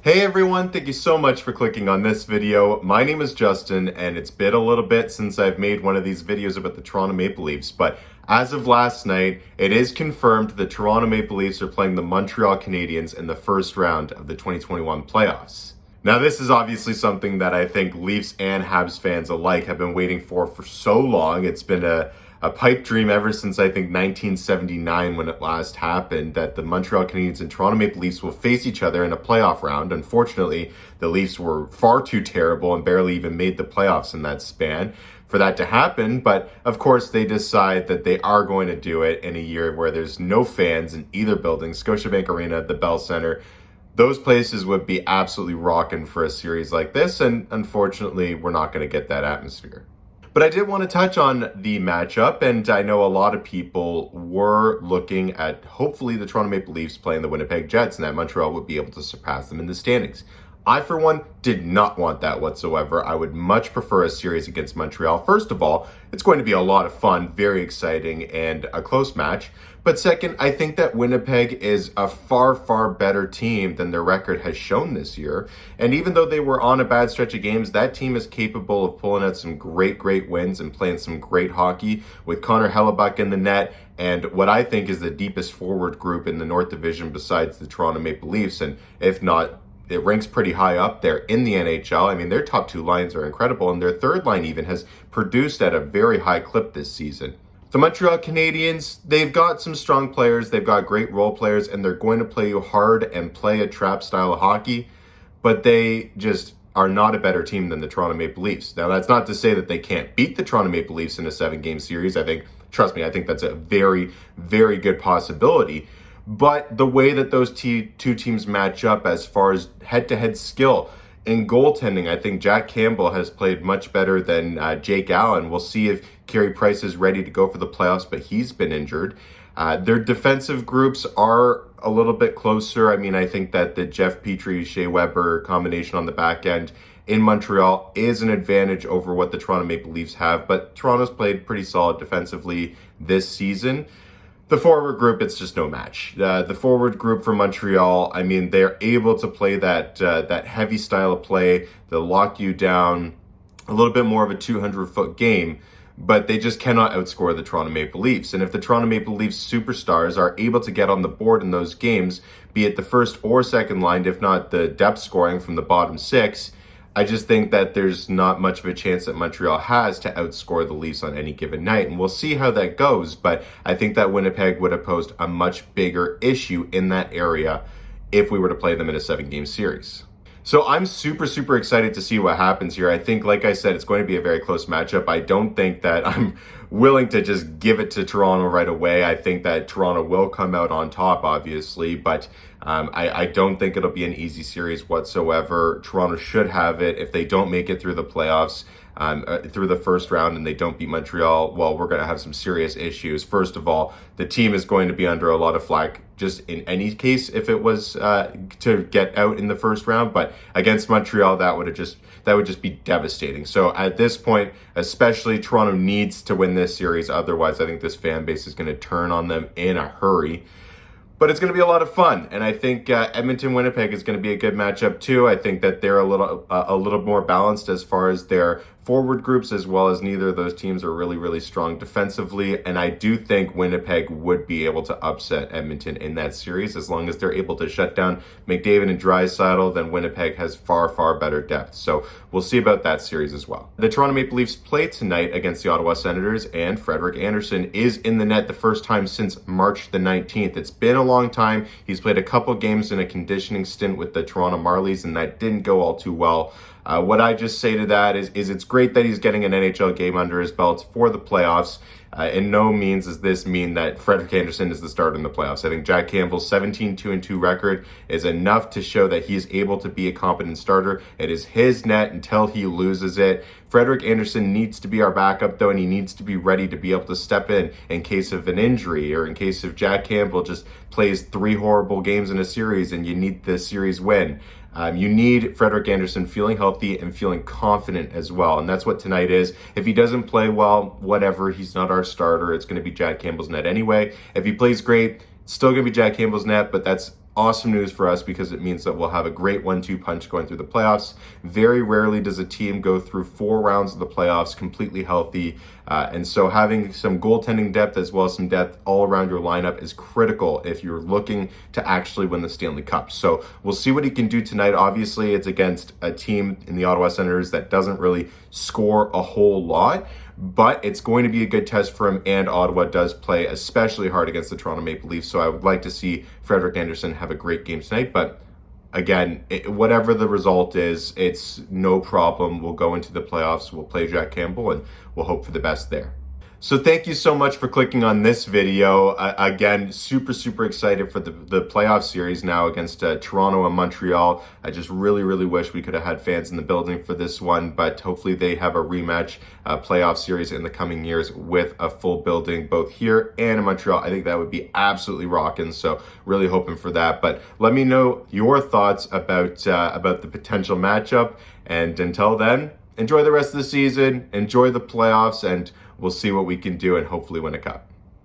Hey everyone, thank you so much for clicking on this video. My name is Justin, and it's been a little bit since I've made one of these videos about the Toronto Maple Leafs, but as of last night, it is confirmed the Toronto Maple Leafs are playing the Montreal Canadiens in the first round of the 2021 playoffs. Now, this is obviously something that I think Leafs and Habs fans alike have been waiting for so long. It's been a pipe dream ever since, I think, 1979 when it last happened, that the Montreal Canadiens and Toronto Maple Leafs will face each other in a playoff round. Unfortunately, the Leafs were far too terrible and barely even made the playoffs in that span for that to happen. But of course, they decide that they are going to do it in a year where there's no fans in either building, Scotiabank Arena, the Bell Center. Those places would be absolutely rocking for a series like this, and unfortunately, we're not going to get that atmosphere. But I did want to touch on the matchup, and I know a lot of people were looking at hopefully the Toronto Maple Leafs playing the Winnipeg Jets, and that Montreal would be able to surpass them in the standings. I, for one, did not want that whatsoever. I would much prefer a series against Montreal. First of all, it's going to be a lot of fun, very exciting, and a close match. But second, I think that Winnipeg is a far, far better team than their record has shown this year. And even though they were on a bad stretch of games, that team is capable of pulling out some great wins and playing some great hockey with Connor Hellebuck in the net and what I think is the deepest forward group in the North Division besides the Toronto Maple Leafs. And if not, it ranks pretty high up there in the NHL. I mean, their top two lines are incredible, and their third line even has produced at a very high clip this season. The Montreal Canadiens, they've got some strong players, they've got great role players, and they're going to play you hard and play a trap style of hockey, but they just are not a better team than the Toronto Maple Leafs. Now, that's not to say that they can't beat the Toronto Maple Leafs in a 7-game series. Trust me, I think that's a very, very good possibility. But the way that those two teams match up as far as head-to-head skill in goaltending, I think Jack Campbell has played much better than Jake Allen. We'll see if Carey Price is ready to go for the playoffs, but he's been injured. Their defensive groups are a little bit closer. I mean, I think that the Jeff Petrie, Shea Weber combination on the back end in Montreal is an advantage over what the Toronto Maple Leafs have, but Toronto's played pretty solid defensively this season. The forward group, it's just no match. The forward group for Montreal, I mean, they're able to play that heavy style of play. They'll lock you down, a little bit more of a 200-foot game, but they just cannot outscore the Toronto Maple Leafs. And if the Toronto Maple Leafs superstars are able to get on the board in those games, be it the first or second line, if not the depth scoring from the bottom six, I just think that there's not much of a chance that Montreal has to outscore the Leafs on any given night. And we'll see how that goes, but I think that Winnipeg would have posed a much bigger issue in that area if we were to play them in a 7-game series. So I'm super excited to see what happens here. I think, like I said, it's going to be a very close matchup. I don't think that I'm willing to just give it to Toronto right away. I think that Toronto will come out on top, obviously, but I don't think it'll be an easy series whatsoever. Toronto should have it. If they don't make it through the playoffs, through the first round, and they don't beat Montreal, well, we're going to have some serious issues. First of all, the team is going to be under a lot of flack just in any case if it was to get out in the first round, but against Montreal, that would just be devastating. So at this point, especially, Toronto needs to win this series. Otherwise, I think this fan base is going to turn on them in a hurry. But it's going to be a lot of fun, and I think Edmonton-Winnipeg is going to be a good matchup too. I think that they're a little more balanced as far as their forward groups, as well as neither of those teams are really strong defensively. And I do think Winnipeg would be able to upset Edmonton in that series as long as they're able to shut down McDavid and Draisaitl. Then Winnipeg has far better depth. So we'll see about that series as well. The Toronto Maple Leafs play tonight against the Ottawa Senators, and Frederik Andersen is in the net the first time since March the 19th. It's been a long time. He's played a couple games in a conditioning stint with the Toronto Marlies, and that didn't go all too well. What I just say to that is it's great that he's getting an NHL game under his belt for the playoffs. In no means does this mean that Frederik Andersen is the starter in the playoffs. I think Jack Campbell's 17-2-2 record is enough to show that he's able to be a competent starter. It is his net until he loses it. Frederik Andersen needs to be our backup, though, and he needs to be ready to be able to step in case of an injury, or in case of Jack Campbell just plays 3 horrible games in a series and you need the series win. You need Frederik Andersen feeling healthy and feeling confident as well. And that's what tonight is. If he doesn't play well, whatever, he's not our starter. It's going to be Jack Campbell's net anyway. If he plays great, it's still going to be Jack Campbell's net, but that's awesome news for us because it means that we'll have a great 1-2 punch going through the playoffs. Very rarely does a team go through 4 rounds of the playoffs completely healthy. And so having some goaltending depth as well as some depth all around your lineup is critical if you're looking to actually win the Stanley Cup. So we'll see what he can do tonight. Obviously, it's against a team in the Ottawa Senators that doesn't really score a whole lot, but it's going to be a good test for him, and Ottawa does play especially hard against the Toronto Maple Leafs, so I would like to see Frederik Andersen have a great game tonight. But again, whatever the result is, it's no problem. We'll go into the playoffs, we'll play Jack Campbell, and we'll hope for the best there. So thank you so much for clicking on this video. Again, super excited for the playoff series now against Toronto and Montreal. I just really wish we could have had fans in the building for this one, but hopefully they have a rematch playoff series in the coming years with a full building both here and in Montreal. I think that would be absolutely rocking, so really hoping for that. But let me know your thoughts about the potential matchup, and until then, enjoy the rest of the season, enjoy the playoffs, and we'll see what we can do and hopefully win a cup.